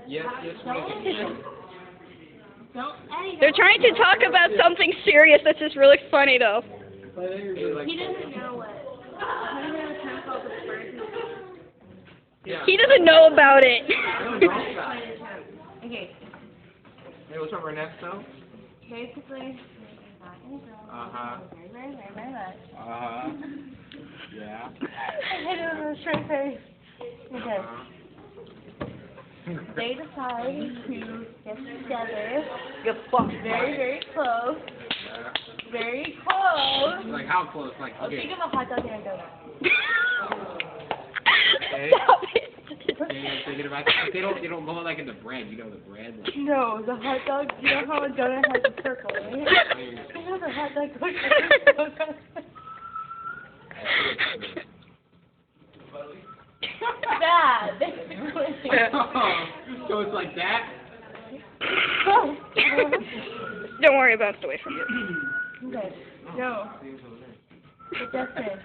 Yeah? Yes, what is it? Don't, Eddie, They're trying to talk about something serious that's just really funny though. he doesn't know what. He doesn't know a term called the Spartan. Yeah. He doesn't know about it. Okay, Hey, what's up, Ernesto? basically, Uh-huh. very much. Uh-huh. Yeah. I hit him in the straight face. Okay. Uh-huh. They decide to get together, get very close, Yeah. very close. Like, how close? Like, Think okay. of a hot dog and a donut. Okay. Stop it. Okay, thinking about they don't go like in the bread, you know, the bread. Like, No, the hot dog, you know how a donut has a circle, right? You know the hot dog goes circle. Bad, basically. so it's like that? Don't worry about it away from you. Okay, no. But Justin,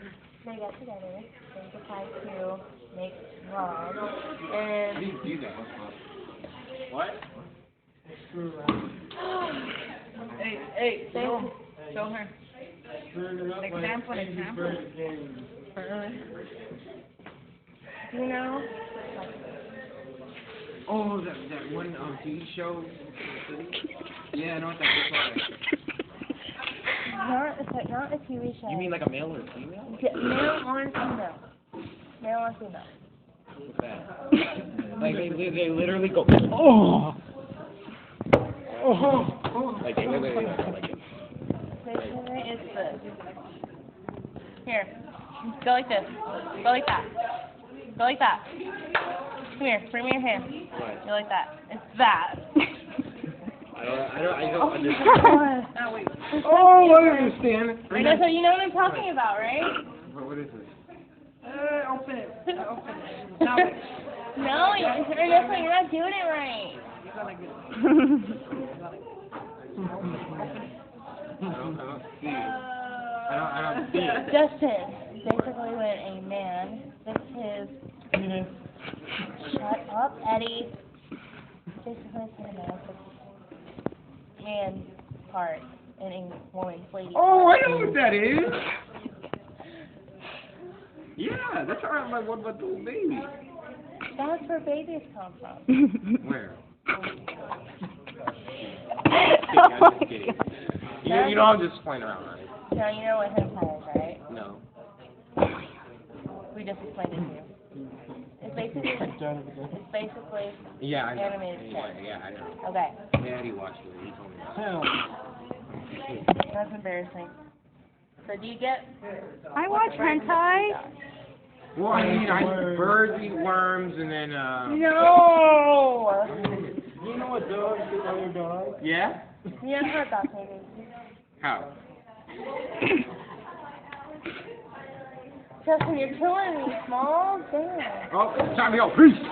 they got together, they decide to make love, How do and you do that? What? Hey, they, show her. Example. you know, Oh, that one TV show. Yeah, I know what that is. not a TV show. You mean like a male or a female? Like, Yeah, male or female. Male or female. what's that? Like they literally go, oh, oh, like they literally like it. Basically, it's this. Here, go like this. Go like that. Go like that. Come here, bring me your hand. What? Go like that. It's that. I don't understand. Oh, wait. Oh, I understand. I know, so you know what I'm talking about, right? What is this? Open it. Open it. No, you're not doing it right. I don't see it. I don't see it. Justin, basically when a man sticks his... Shut up, Eddie. Basically, when a man sticks his hand part in a woman's lady. Oh, I know what that is. Yeah, that's how my 1-month-old baby. That's where babies come from. Where? I'm just kidding. You know I'm just playing around, right? Now you know what hentai is, right? No. We just explained it to you. It's basically Yeah, I know. animated Yeah, shit. yeah, I know. Okay, Daddy watched it. He told me about it. that's embarrassing. So do you get... I watch hentai. Well, I mean, birds eat worms, and then, No! You know what dogs do to other dogs? Yeah? You haven't heard that, maybe. How? Justin, you're killing me, small. Damn. Oh, time to go. Peace.